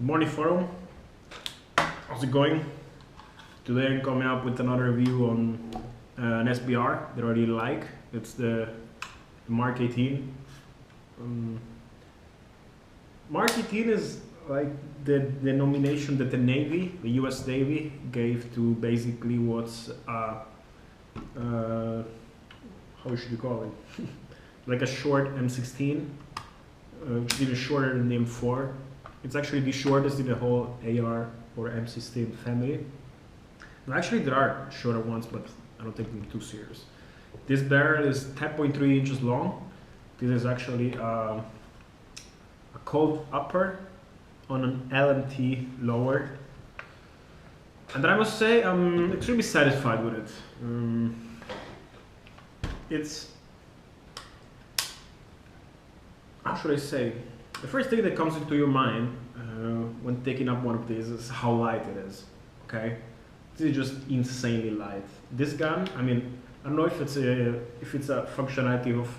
Good morning, forum. How's it going? Today I'm coming up with another review on an SBR that I really like. It's the Mk18. Mk18 is like the denomination that the Navy, the US Navy, gave to basically what's how should you call it? Like a short M16, which is even shorter than the M4. It's actually the shortest in the whole AR or M16 family. And actually there are shorter ones, but I don't take them too serious. This barrel is 10.3 inches long. This is actually a cold upper on an LMT lower. And I must say I'm extremely satisfied with it. It's, how should I say? The first thing that comes into your mind when taking up one of these is how light it is. Okay, this is just insanely light. This gun, I mean, I don't know if it's a functionality of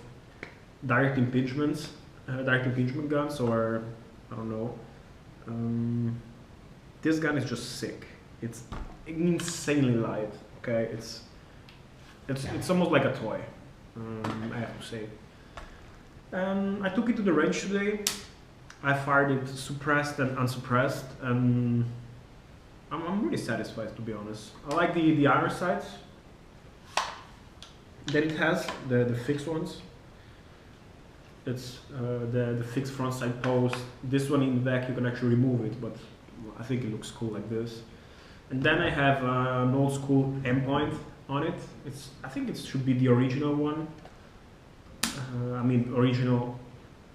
direct impingement guns, or I don't know. This gun is just sick. It's insanely light. Okay, it's almost like a toy. I have to say. I took it to the range today. I fired it suppressed and unsuppressed, and I'm really satisfied, to be honest. I like the iron sights that it has, the fixed ones. It's the fixed front side post. This one in the back you can actually remove it, but I think it looks cool like this. And then I have an old school endpoint on it. I think it should be the original one. I mean original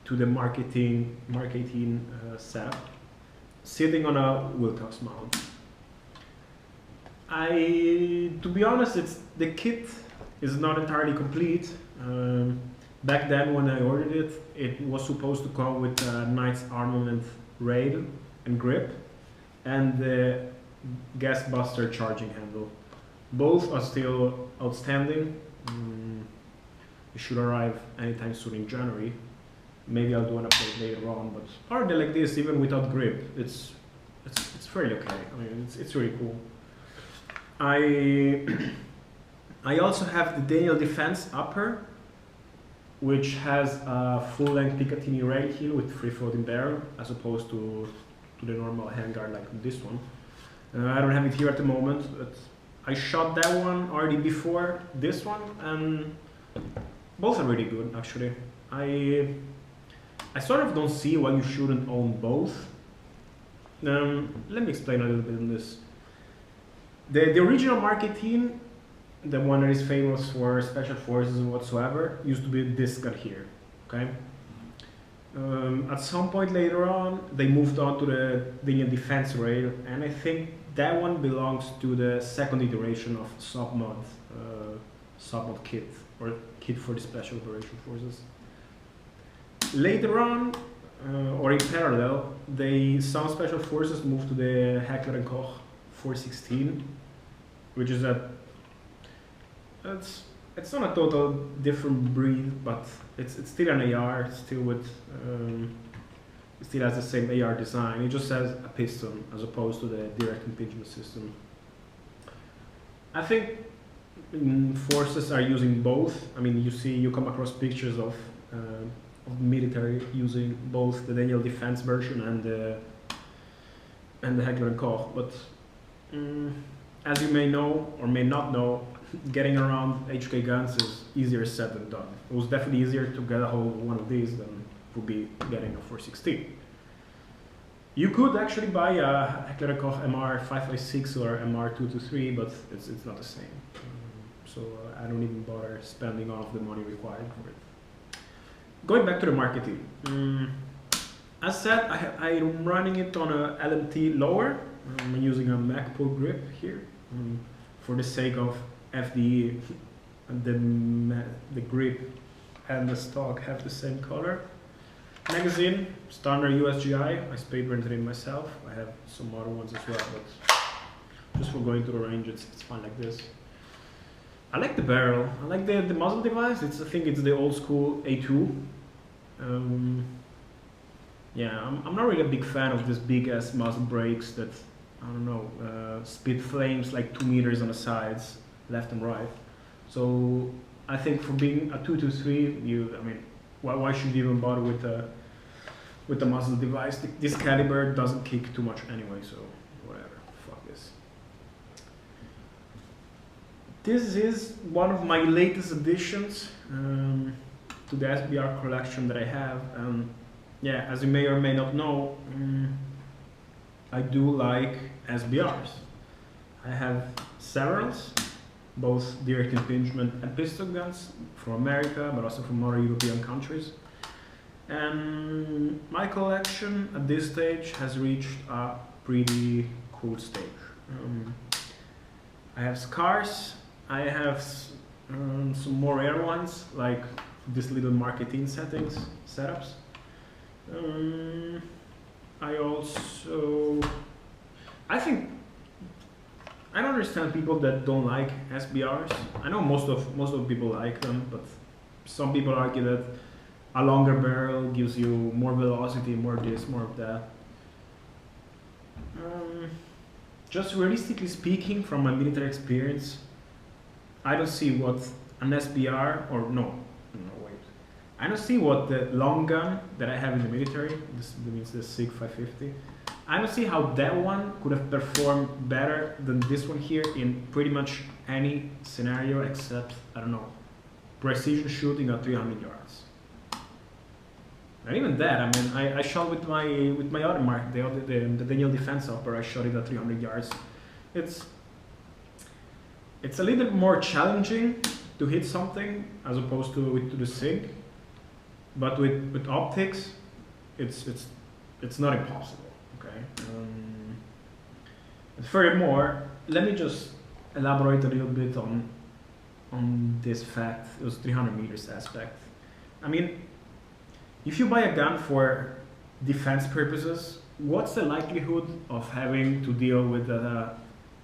to the Mk18 setup, sitting on a Wilcox mount. To be honest, the kit is not entirely complete. Back then when I ordered it, it was supposed to come with a Knight's Armament rail and grip and the gas buster charging handle. Both are still outstanding. It should arrive anytime soon in January. Maybe I'll do an update later on, but hardly like this, even without grip, it's fairly okay. I mean, it's really cool. I also have the Daniel Defense upper, which has a full-length Picatinny rail heel with free-floating barrel, as opposed to the normal handguard like this one. I don't have it here at the moment, but I shot that one already before this one, and both are really good actually. I sort of don't see why you shouldn't own both. Let me explain a little bit on this. The original Mk18, the one that is famous for special forces and whatsoever, used to be this gun here. Okay. At some point later on, they moved on to the defense rail, and I think that one belongs to the second iteration of sub mod kit, or kit for the special operation forces. Later on, or in parallel, some special forces moved to the Heckler & Koch 416, which is it's not a total different breed, but it's still an AR. It's still with it still has the same AR design. It just has a piston as opposed to the direct impingement system. I think forces are using both. I mean, you come across pictures of military using both the Daniel Defense version and the Heckler & Koch, but as you may know or may not know, getting around HK guns is easier said than done. It was definitely easier to get a hold of one of these than would be getting a 416. You could actually buy a Heckler & Koch MR556 or MR223, but it's not the same. So I don't even bother spending all of the money required for it. Going back to the Mk18, as said, I'm running it on a LMT lower. I'm using a Magpul grip here for the sake of FDE, and the grip and the stock have the same color. Magazine, standard USGI. I spade rented it myself. I have some other ones as well, but just for going to the range, it's fine like this. I like the barrel. I like the muzzle device. I think it's the old school A2. Yeah, I'm not really a big fan of this big ass muzzle brakes that, I don't know, spit flames like 2 meters on the sides, left and right. So I think for being a 223, I mean, why should you even bother with the muzzle device? This caliber doesn't kick too much anyway, so whatever, fuck this. This is one of my latest additions to the SBR collection that I have. Yeah, as you may or may not know, I do like SBRs. I have several, both direct impingement and pistol guns from America, but also from other European countries. And my collection at this stage has reached a pretty cool stage. I have scars, I have some more rare ones, like this little Mk18 setups. I think I don't understand people that don't like SBRs. I know most of people like them, but some people argue that a longer barrel gives you more velocity, more this, more of that. Just realistically speaking, from my military experience, I don't see what an SBR I don't see what the long gun that I have in the military, this means the SIG 550, I don't see how that one could have performed better than this one here in pretty much any scenario except, I don't know, precision shooting at 300 yards. And even that, I mean, I shot with my other mark, the Daniel Defense Upper, I shot it at 300 yards. It's a little bit more challenging to hit something as opposed to the SIG. But with optics, it's not impossible. Okay. And furthermore, let me just elaborate a little bit on this fact, this 300 meters aspect. I mean, if you buy a gun for defense purposes, what's the likelihood of having to deal with a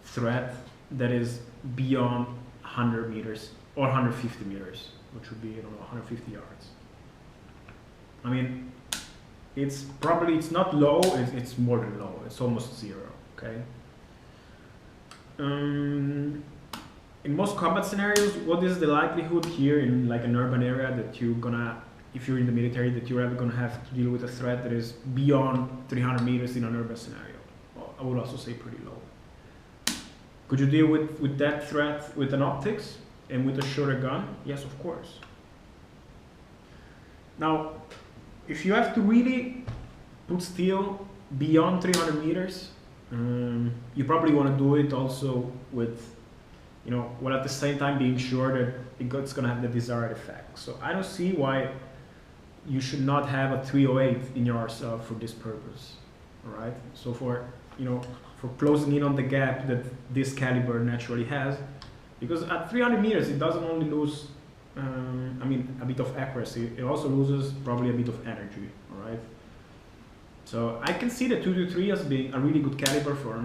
threat that is beyond 100 meters or 150 meters, which would be, I don't know, 150 yards? I mean, it's not low, it's more than low, it's almost zero, okay? In most combat scenarios, what is the likelihood here in like an urban area that you're gonna, if you're in the military, that you're ever gonna have to deal with a threat that is beyond 300 meters in an urban scenario? Well, I would also say pretty low. Could you deal with that threat with an optics and with a shorter gun? Yes, of course. Now, if you have to really put steel beyond 300 meters, you probably want to do it also with, while at the same time being sure that it's going to have the desired effect. So I don't see why you should not have a 308 in your arsenal for this purpose, all right? So for closing in on the gap that this caliber naturally has, because at 300 meters it doesn't only lose a bit of accuracy, it also loses probably a bit of energy, all right? So I can see the 223 as being a really good caliber for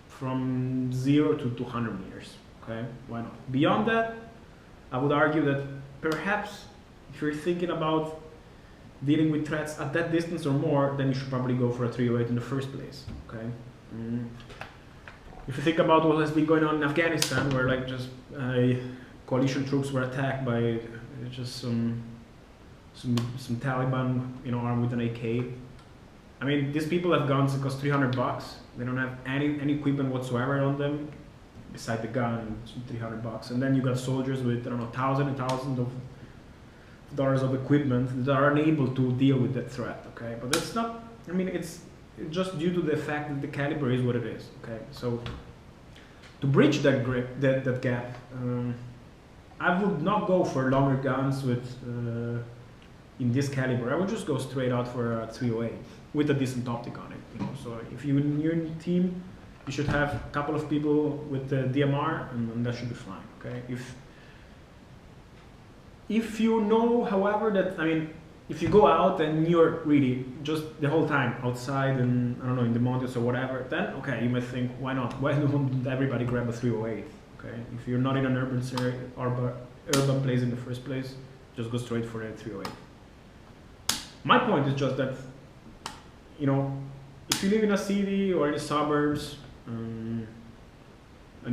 from 0 to 200 meters, okay? Why not? Beyond that, I would argue that perhaps if you're thinking about dealing with threats at that distance or more, then you should probably go for a 308 in the first place, okay? If you think about what has been going on in Afghanistan, where like just coalition troops were attacked by just some Taliban, armed with an AK. I mean, these people have guns that cost $300. They don't have any equipment whatsoever on them, beside the gun, $300. And then you got soldiers with, I don't know, thousands and thousands of dollars of equipment that are unable to deal with that threat, okay? But it's not, I mean, it's just due to the fact that the caliber is what it is, okay? So, to bridge that gap, I would not go for longer guns with in this caliber. I would just go straight out for a 308 with a decent optic on it. So if you're in your team, you should have a couple of people with the DMR, and that should be fine. Okay. If you know, however, that if you go out and you're really just the whole time outside and I don't know in the mountains or whatever, then okay, you might think, why not? Why don't everybody grab a 308? Okay, if you're not in an urban place in the first place, just go straight for a 308. My point is just that you know, if you live in a city or in the suburbs, and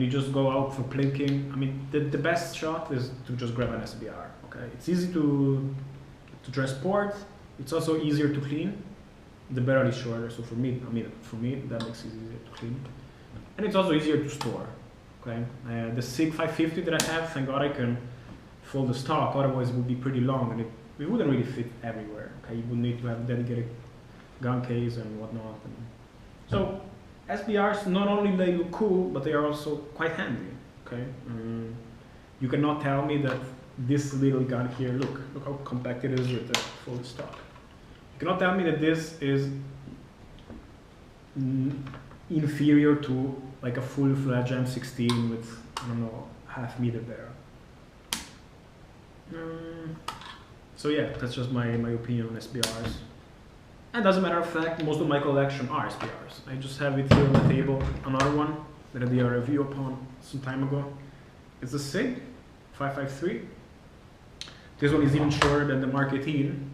you just go out for plinking, I mean, the best shot is to just grab an SBR. Okay, it's easy to transport. It's also easier to clean. The barrel is shorter, so for me, that makes it easier to clean, and it's also easier to store. Okay, the SIG 550 that I have, thank God I can fold the stock. Otherwise, it would be pretty long, and it wouldn't really fit everywhere. Okay, you would need to have a dedicated gun case and whatnot. And so SBRs not only they look cool, but they are also quite handy. Okay, you cannot tell me that this little gun here, look how compact it is with the full stock. You cannot tell me that this is inferior to like a full-fledged M16 with, I don't know, half-meter barrel. So yeah, that's just my opinion on SBRs. And as a matter of fact, most of my collection are SBRs. I just have it here on the table, another one that I did a review upon some time ago. It's the SIG 553. This one is even shorter than the Mk18.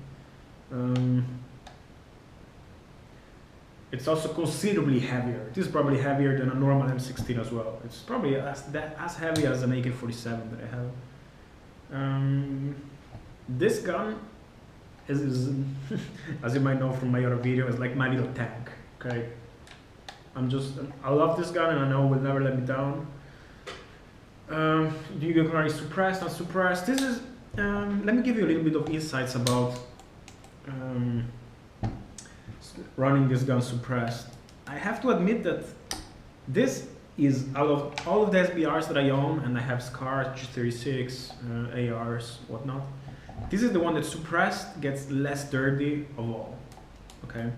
It's also considerably heavier. This is probably heavier than a normal M16 as well. It's probably as heavy as an Mk18 that I have. This gun is as you might know from my other video, is like my little tank. Okay, I love this gun, and I know it will never let me down. You can already suppressed, unsuppressed. This is let me give you a little bit of insights about running this gun suppressed. I have to admit that this is, out of all of the SBRs that I own, and I have SCARs, G36, ARs, whatnot, this is the one that suppressed gets less dirty of all. Okay,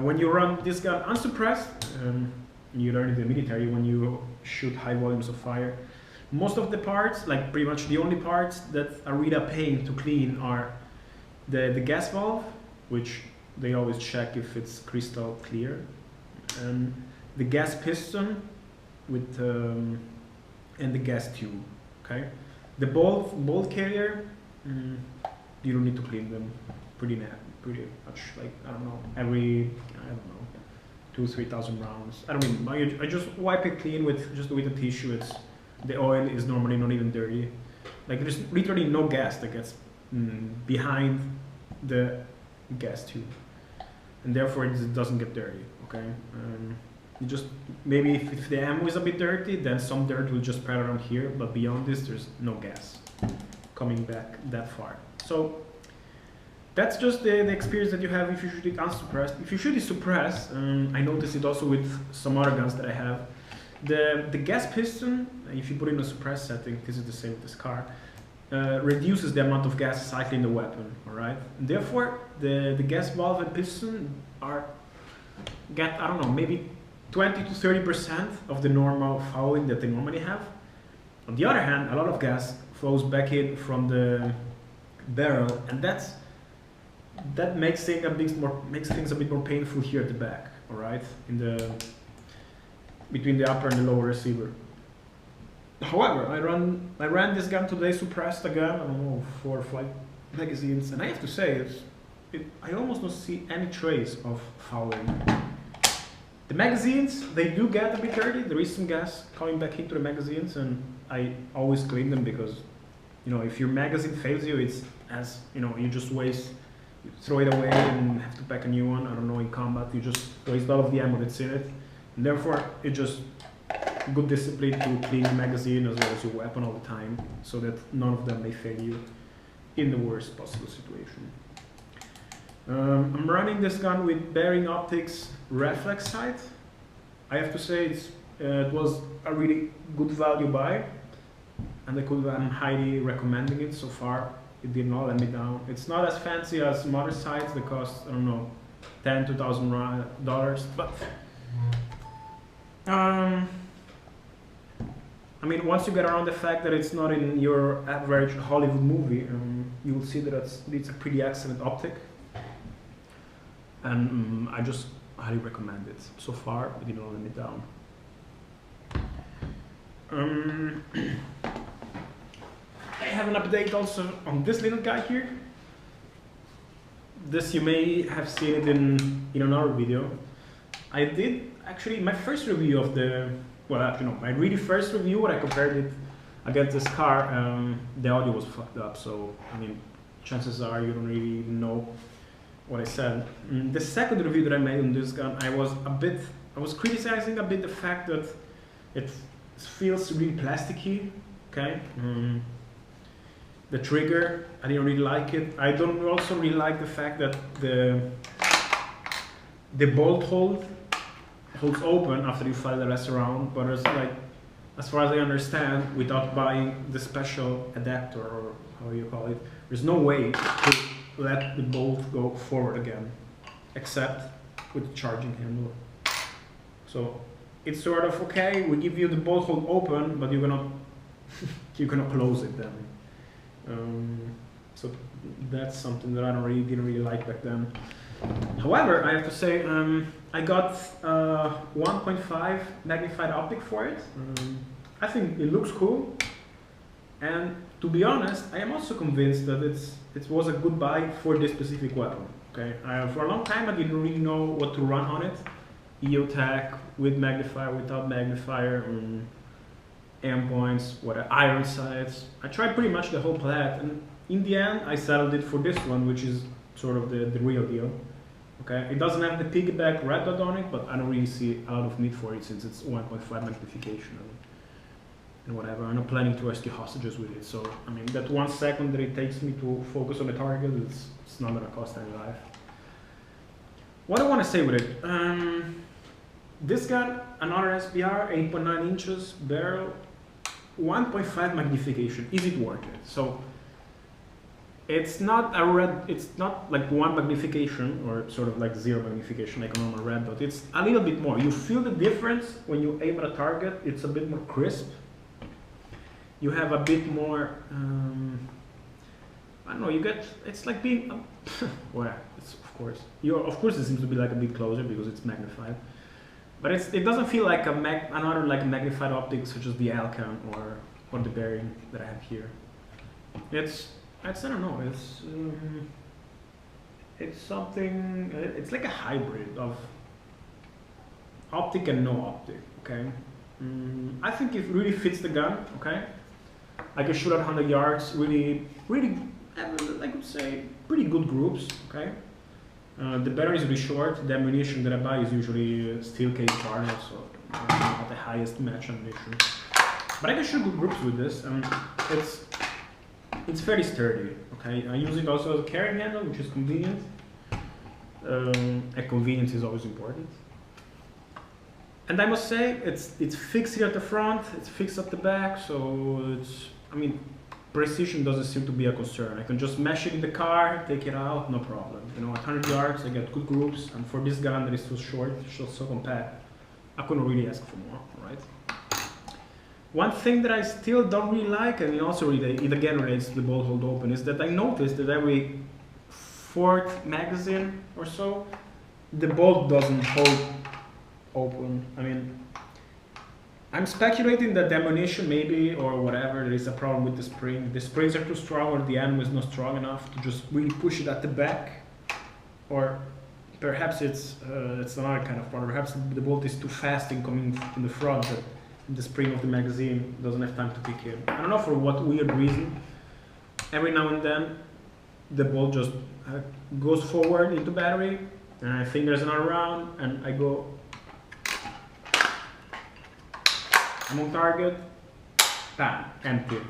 when you run this gun unsuppressed, you learn in the military when you shoot high volumes of fire. Most of the parts, like pretty much the only parts that are really a pain to clean, are the gas valve, which they always check if it's crystal clear, and the gas piston with and the gas tube. Okay, the bolt carrier, you don't need to clean them pretty much, like I don't know, every 2,000-3,000 rounds. I don't mean, I just wipe it clean with a tissue. The oil is normally not even dirty. Like there's literally no gas that gets behind the gas tube, and therefore it doesn't get dirty. Okay, you just maybe if the ammo is a bit dirty, then some dirt will just spread around here, but beyond this there's no gas coming back that far. So that's just the experience that you have if you shoot it unsuppressed. If you shoot it suppressed, I noticed it also with some other guns that I have. The gas piston, if you put it in a suppressed setting, this is the same with this car, reduces the amount of gas cycling the weapon. All right, and therefore the gas valve and piston get, I don't know, maybe 20 to 30% of the normal fouling that they normally have. On the other hand, a lot of gas flows back in from the barrel, and that makes things a bit more painful here at the back. All right, between the upper and the lower receiver. However, I ran this gun today, suppressed again, I don't know, 4 or 5 magazines, and I have to say, I almost don't see any trace of fouling. The magazines, they do get a bit dirty. There is some gas coming back into the magazines, and I always clean them because, you know, if your magazine fails you, it's as, you know, you just waste, you throw it away and have to pack a new one. I don't know, in combat, you just waste all of the ammo that's in it. And therefore, it's just good discipline to clean the magazine as well as your weapon all the time, so that none of them may fail you in the worst possible situation. I'm running this gun with Bearing Optics reflex sight. I have to say it was a really good value buy, and I'm highly recommending it so far. It did not let me down. It's not as fancy as some other sights that cost, I don't know, $10,000 to $2,000, but I mean, once you get around the fact that it's not in your average Hollywood movie, you will see that it's a pretty excellent optic, and I just highly recommend it. So far, it did not let me down. I have an update also on this little guy here. this you may have seen it in another video. I did actually my first review of the, well actually no, my really first review when I compared it against this car, the audio was fucked up, so I mean chances are you don't really know what I said. The second review that I made on this gun, I was criticizing a bit the fact that it feels really plasticky, okay? The trigger, I didn't really like it. I don't also really like the fact that the bolt holds open after you fire the rest around, but it's like, as far as I understand, without buying the special adapter or how you call it, there's no way to let the bolt go forward again, except with the charging handle. So it's sort of okay. We give you the bolt hold open, but you're gonna close it then. So that's something that I didn't really like back then. However, I have to say I got 1.5 magnified optic for it. I think it looks cool, and to be honest, I am also convinced that it was a good buy for this specific weapon. Okay, for a long time I didn't really know what to run on it. EOTech, with magnifier, without magnifier, aim points, iron sights. I tried pretty much the whole palette, and in the end I settled it for this one, which is sort of the real deal. Okay, it doesn't have the piggyback red dot on it, but I don't really see a lot of need for it since it's 1.5 magnification and whatever. I'm not planning to rescue hostages with it, so I mean that 1 second that it takes me to focus on the target, it's not gonna cost any life. What I want to say with it, this gun, another SBR, 8.9 inches barrel, 1.5 magnification. Is it worth it? So it's not like 1 magnification or sort of like 0 magnification like a normal red dot. It's a little bit more. You feel the difference when you aim at a target. It's a bit more crisp. You have a bit more, I don't know, it's like being, well, it's of course it seems to be like a bit closer because it's magnified. But it doesn't feel like another like magnified optic such as the Alcan or the bearing that I have here. I don't know, it's something, it's like a hybrid of optic and no optic, okay? I think it really fits the gun, okay? I can shoot at 100 yards, really, I could say, pretty good groups, okay? The battery is really short. The ammunition that I buy is usually steel case barrel, so not the highest match ammunition. But I can shoot good groups with this, and it's very sturdy. Okay, I use it also as a carrying handle, which is convenient. And convenience is always important. And I must say, it's fixed here at the front, it's fixed at the back, so precision doesn't seem to be a concern. I can just mesh it in the car, take it out, no problem. You know, at 100 yards, I get good groups, and for this gun that is so short, so compact, I couldn't really ask for more, right? One thing that I still don't really like, and it again relates to the bolt hold open, is that I noticed that every 4th magazine or so, the bolt doesn't hold open. I mean, I'm speculating that the ammunition maybe, or whatever, there is a problem with the spring. The springs are too strong, or the ammo is not strong enough to just really push it at the back. Or perhaps it's another kind of problem. Perhaps the bolt is too fast in coming in the front, that the spring of the magazine doesn't have time to kick in. I don't know for what weird reason. Every now and then, the bolt just goes forward into battery, and I think there's another round, and I go, I'm on target, bam, empty.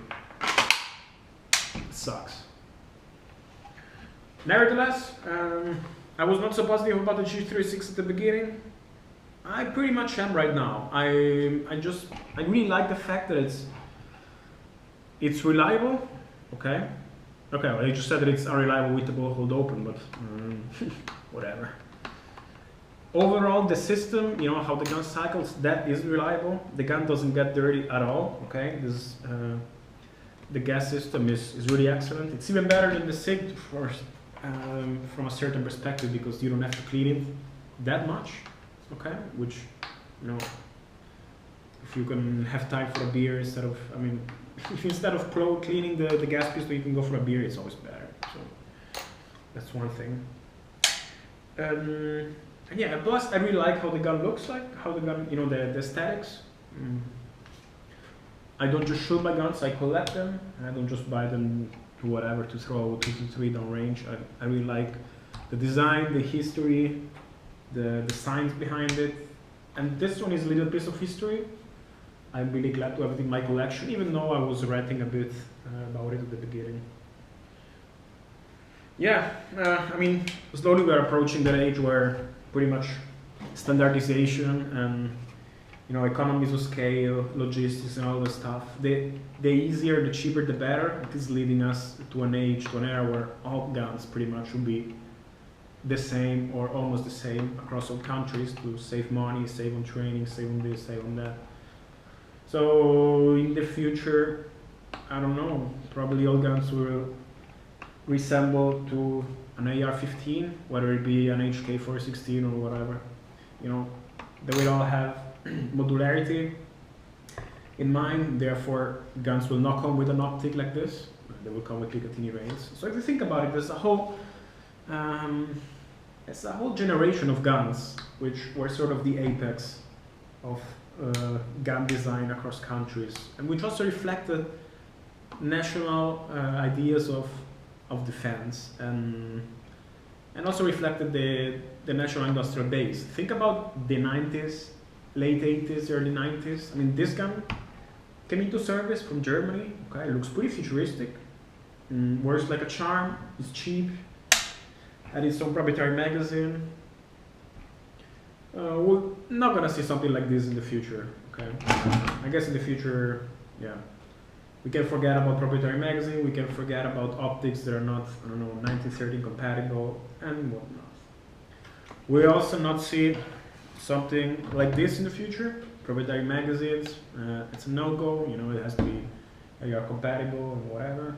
It sucks. Nevertheless, I was not so positive about the G36 at the beginning. I pretty much am right now. I really like the fact that it's reliable. Okay, well, I just said that it's unreliable with the bolt hold open, but whatever. Overall, the system, you know, how the gun cycles, that is reliable. The gun doesn't get dirty at all, okay? The gas system is really excellent. It's even better than the SIG from a certain perspective, because you don't have to clean it that much, okay? Which, you know, if you can have time for a beer instead of, if instead of cleaning the gas pistol, you can go for a beer, it's always better. So that's one thing. And yeah, plus I really like how the gun looks like, how the gun, you know, the aesthetics. I don't just shoot my guns, I collect them. I don't just buy them to whatever, to throw 2 to 3 down range. I really like the design, the history, the science behind it. And this one is a little piece of history. I'm really glad to have it in my collection, even though I was ranting a bit about it at the beginning. Yeah, I mean, slowly we're approaching that age where pretty much standardization and, you know, economies of scale, logistics and all this stuff, the easier, the cheaper, the better. It is leading us to an age, to an era where all guns pretty much will be the same or almost the same across all countries to save money, save on training, save on this, save on that. So in the future, I don't know, probably all guns will resemble to an AR-15, whether it be an HK416 or whatever. You know, they will all have modularity in mind, therefore guns will not come with an optic like this, they will come with Picatinny rails. So if you think about it, there's a whole generation of guns which were sort of the apex of gun design across countries, and which also reflected national ideas of defense, and also reflected the national industrial base. Think about the 90s, late 80s, early 90s. I mean, this gun came into service from Germany. Okay, it looks pretty futuristic, works like a charm, it's cheap, had its own proprietary magazine. We're not gonna see something like this in the future, okay? I guess in the future, yeah, we can forget about proprietary magazine, we can forget about optics that are not, I don't know, 1913 compatible and whatnot. We also not see something like this in the future, proprietary magazines. It's a no-go, you know, it has to be AR compatible and whatever.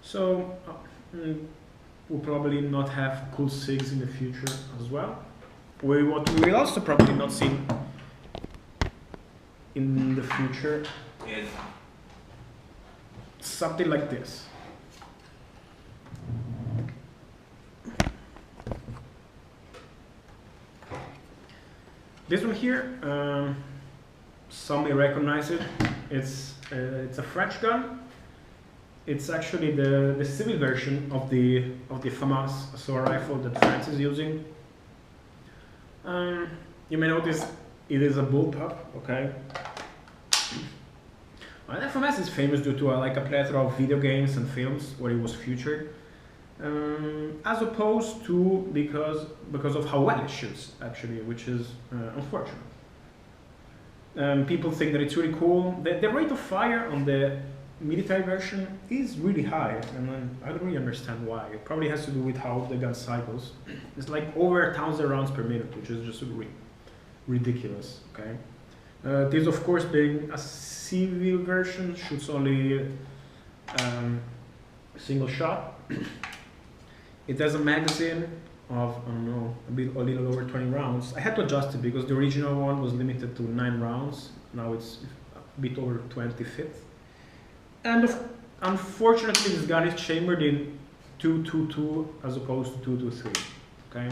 So we'll probably not have cool SIGs in the future as well. What we will also probably not see in the future is something like this. This one here, some may recognize it. It's a French gun. It's actually the civil version of the Famas assault rifle that France is using. You may notice it is a bullpup, okay? Well, the Famas is famous due to like a plethora of video games and films where it was featured, as opposed to because of how well it shoots, actually, which is unfortunate. People think that it's really cool. The rate of fire on the military version is really high, and I don't really understand why. It probably has to do with how the gun cycles. It's like over 1,000 rounds per minute, which is just ridiculous, okay? This, of course, being a civil version, shoots only a single shot. It has a magazine of, I don't know, a little over 20 rounds. I had to adjust it because the original one was limited to 9 rounds. Now it's a bit over 25th. And unfortunately, this gun is chambered in 222 as opposed to 223. Okay,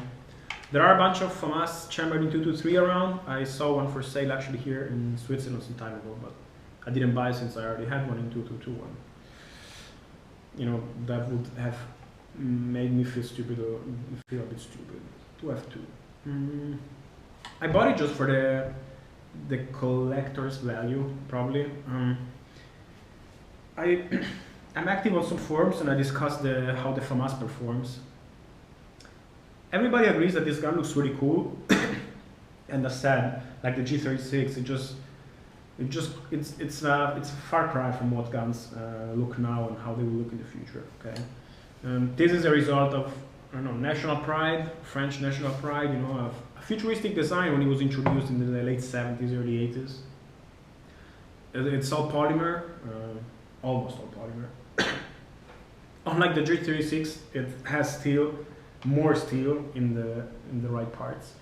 there are a bunch of Famas chambered in 223 around. I saw one for sale actually here in Switzerland some time ago, but I didn't buy it since I already had one in 2221. You know, that would have made me feel stupid, or feel a bit stupid to have two. I bought it just for the collector's value, probably. I'm active on some forums and I discussed how the Famas performs. Everybody agrees that this gun looks really cool, and as said, like the G36, it's a far cry from what guns look now and how they will look in the future. Okay, this is a result of, I don't know, national pride, French national pride. You know, a futuristic design when it was introduced in the late 70s, early 80s. It's all polymer. Almost all polymer. Unlike the G36, it has steel, more steel in the right parts.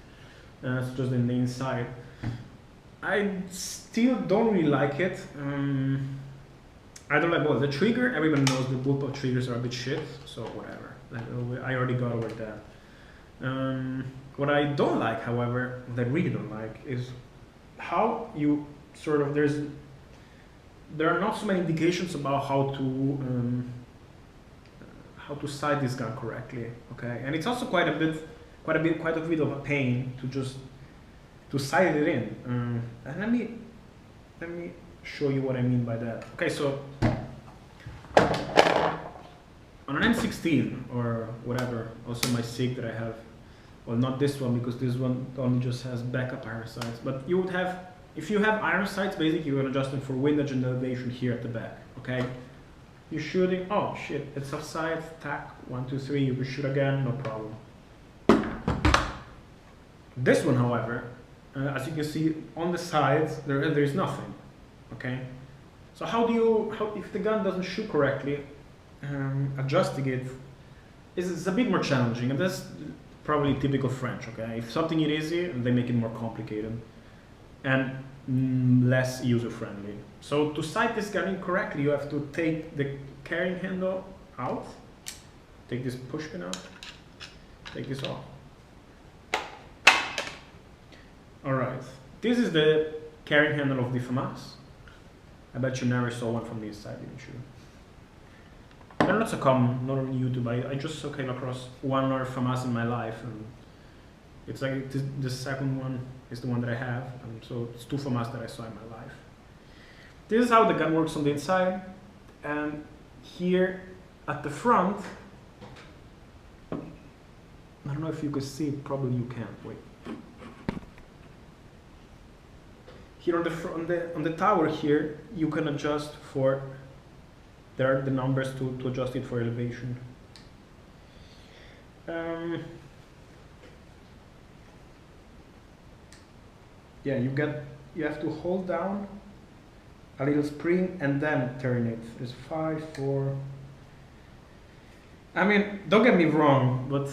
It's just in the inside. I still don't really like it. I don't like, well, the trigger. Everyone knows the bullpup triggers are a bit shit, so whatever. Like, I already got over that. What I don't like, however, what I really don't like, is how you sort of there are not so many indications about how to sight this gun correctly. Okay, and it's also quite a bit of a pain to just sight it in. And let me show you what I mean by that. Okay, so on an M16 or whatever, also my SIG that I have, well, not this one because this one only just has backup iron sights, but you would have, if you have iron sights, basically you're gonna adjust them for windage and elevation here at the back. Okay, you're shooting, oh shit, it's offside, tack, 1, 2, 3, you can shoot again, no problem. This one, however, as you can see on the sides, there is nothing. Okay, so how if the gun doesn't shoot correctly, adjusting it is a bit more challenging, and that's probably typical French. Okay, if something is easy, they make it more complicated and less user-friendly. So to sight this gun in correctly, you have to take the carrying handle out, take this push pin out, take this off. All right, this is the carrying handle of the Famas. I bet you never saw one from this side, didn't you? They're not so common, not on YouTube. I just came across one other Famas in my life, and it's like the second one is the one that I have, and so it's 2 Famas that I saw in my life. This is how the gun works on the inside, and here at the front, I don't know if you can see it, probably you can't, wait. Here on the tower here, you can adjust for, there are the numbers to adjust it for elevation. Yeah, you have to hold down a little spring and then turn it. It's 5, 4. I mean, don't get me wrong, but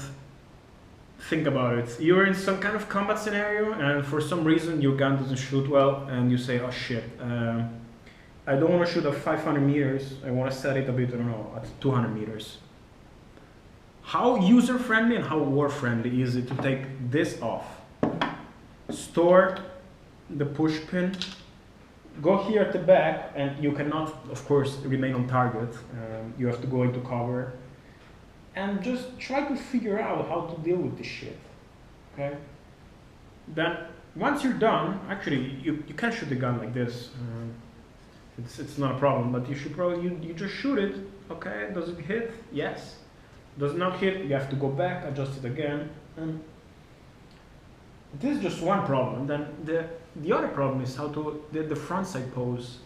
think about it. You're in some kind of combat scenario, and for some reason your gun doesn't shoot well, and you say, oh shit, I don't want to shoot at 500 meters, I want to set it a bit, I don't know, at 200 meters. How user-friendly and how war-friendly is it to take this off? Store the push pin, go here at the back, and you cannot, of course, remain on target. You have to go into cover. And just try to figure out how to deal with this shit, okay? Then, once you're done, actually, you can shoot the gun like this. It's not a problem, but you should probably, you just shoot it, okay? Does it hit? Yes. Does not hit, you have to go back, adjust it again. And this is just one problem. Then the other problem is how to, the front side pose.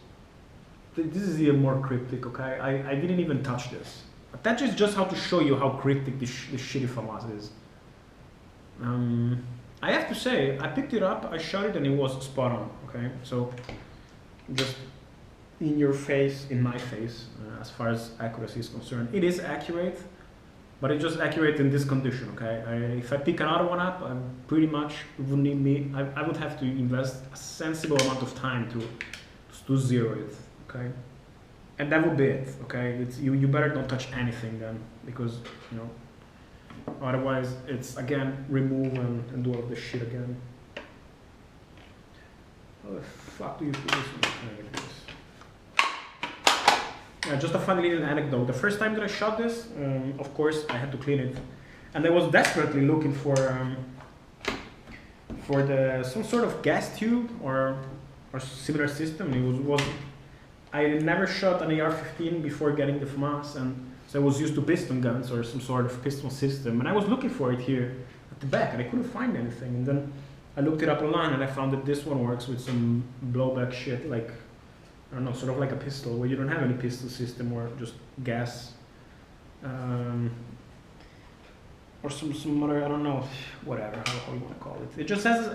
This is even more cryptic, okay? I didn't even touch this. But that is just how to show you how cryptic this shitty Famas is. I have to say, I picked it up, I shot it, and it was spot on, okay? So, just in your face, in my face, as far as accuracy is concerned. It is accurate, but it's just accurate in this condition, okay? If I pick another one up, I pretty much would need me, I would have to invest a sensible amount of time to zero it, okay? And that would be it, okay? You better don't touch anything then, because, you know, otherwise it's, again, remove and do all of this shit again. How the fuck do you do this? Yeah, just a funny little anecdote. The first time that I shot this, of course, I had to clean it. And I was desperately looking for some sort of gas tube or similar system. It was I never shot an AR-15 before getting the Famas, and so I was used to piston guns or some sort of piston system, and I was looking for it here at the back, and I couldn't find anything. And then I looked it up online, and I found that this one works with some blowback shit, like, I don't know, sort of like a pistol, where you don't have any pistol system or just gas, or some other, I don't know, whatever, how you want to call it. It just has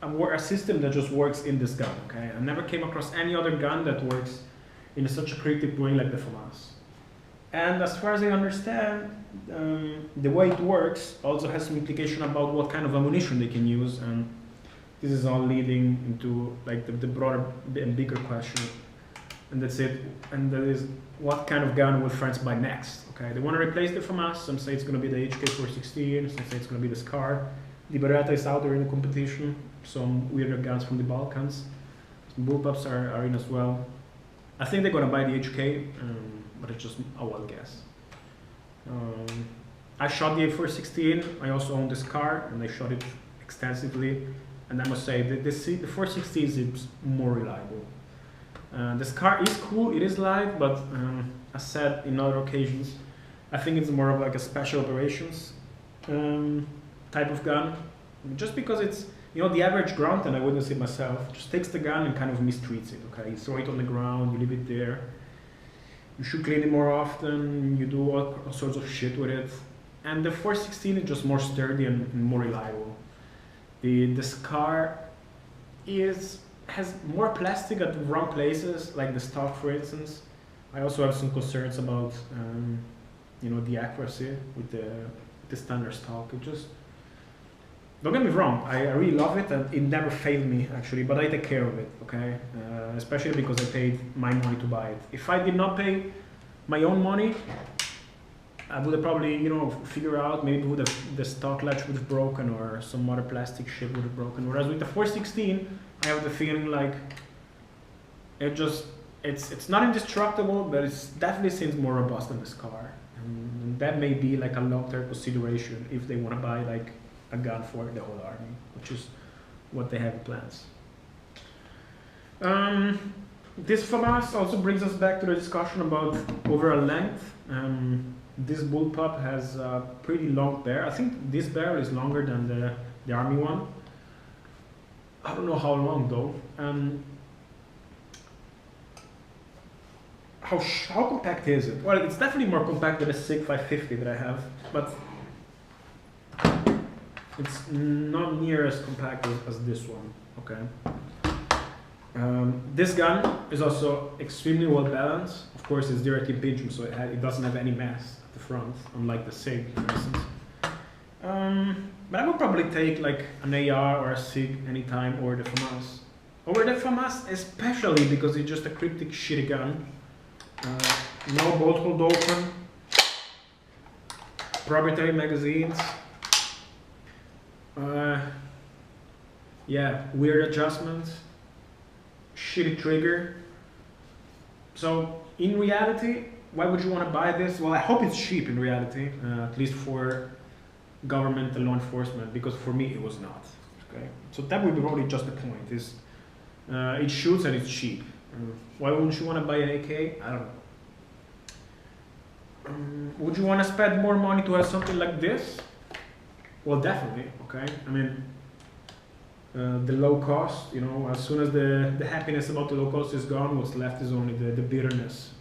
a system that just works in this gun, okay? I never came across any other gun that works in such a cryptic way like the Famas. And as far as I understand, the way it works also has some implication about what kind of ammunition they can use, and this is all leading into like the broader and bigger question. and that's it. And that is what kind of gun will friends buy next. Okay, they want to replace the Famas. Some say it's going to be the HK416, some say it's going to be the Scar. The Beretta is out there in the competition. Some weirder guns from the Balkans. Some bullpups are in as well. I think they're going to buy the HK, but it's just a wild guess. I shot the A416. I also own this car, and I shot it extensively. And I must say that the 416 is more reliable. This car is cool, it is light, but as said in other occasions, I think it's more of like a special operations type of gun. Just because it's, you know, the average grunt, and I witnessed it myself, just takes the gun and kind of mistreats it, okay? You throw it on the ground, you leave it there. You should clean it more often, you do all sorts of shit with it. And the 416 is just more sturdy and more reliable. The Scar has more plastic at the wrong places, like the stock, for instance. I also have some concerns about, you know, the accuracy with the standard stock. It just, don't get me wrong, I really love it, and it never failed me actually, but I take care of it, okay? Especially because I paid my money to buy it. If I did not pay my own money, I would have probably, you know, figure out maybe the stock latch would have broken or some other plastic shit would have broken. Whereas with the 416, I have the feeling like it's not indestructible, but it definitely seems more robust than this car. And that may be like a long-term consideration if they want to buy like a gun for the whole army, which is what they have in plans. This Famas also brings us back to the discussion about overall length. This bullpup has a pretty long barrel. I think this barrel is longer than the army one. I don't know how long though. How compact is it? Well, it's definitely more compact than the SIG 550 that I have, but it's not near as compact as this one. Okay. This gun is also extremely well balanced. Of course, it's direct impingement, so it doesn't have any mass at the front, unlike the SIG, for instance. But I would probably take like an AR or a SIG anytime, or the Famas. Over the Famas, especially because it's just a cryptic shitty gun. No bolt hold open, proprietary magazines. Yeah, weird adjustments, shitty trigger. So in reality, why would you want to buy this? Well, I hope it's cheap in reality, at least for government and law enforcement, because for me it was not. Okay, so that would be probably just the point. Is it shoots and it's cheap. Why wouldn't you want to buy an AK? I don't know. Would you want to spend more money to have something like this? Well, definitely. Okay, I mean, the low cost. You know, as soon as the happiness about the low cost is gone, what's left is only the bitterness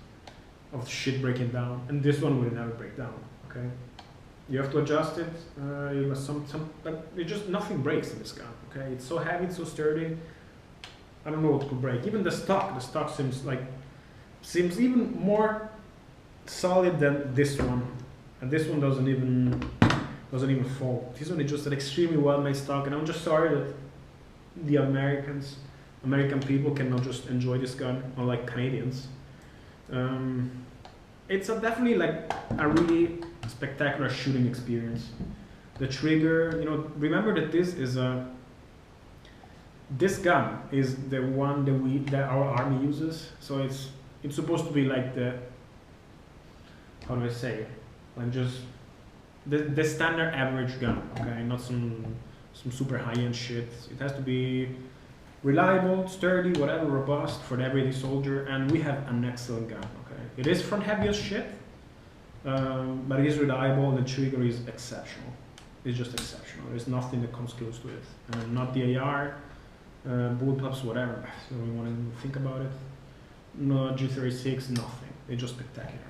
of the shit breaking down. And this one will never break down. Okay, you have to adjust it. You must but it just nothing breaks in this gun. Okay, it's so heavy, it's so sturdy. I don't know what could break. Even the stock seems even more solid than this one, and this one doesn't even fall. This one is just an extremely well-made stock, and I'm just sorry that the American people cannot just enjoy this gun, unlike Canadians. It's definitely like a really spectacular shooting experience. The trigger, you know, remember that this gun is the one that our army uses, so it's supposed to be like how do I say it? Like just the standard average gun, okay? Not some super high-end shit. It has to be reliable, sturdy, whatever, robust for the everyday soldier, and we have an excellent gun, okay? It is front heavy as shit, but it is reliable, and the trigger is exceptional. It's just exceptional. There's nothing that comes close to it. Not the AR, bullpups, whatever, so we want to think about it. No G36, nothing. It's just spectacular.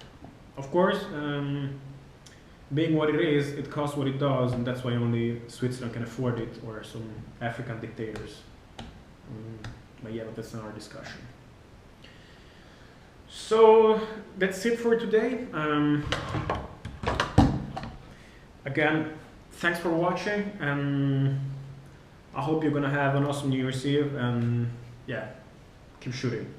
Of course, being what it is, it costs what it does, and that's why only Switzerland can afford it, or some African dictators. But yeah, but that's another discussion. So that's it for today. Again, thanks for watching, and I hope you're gonna have an awesome New Year's Eve, and yeah, keep shooting.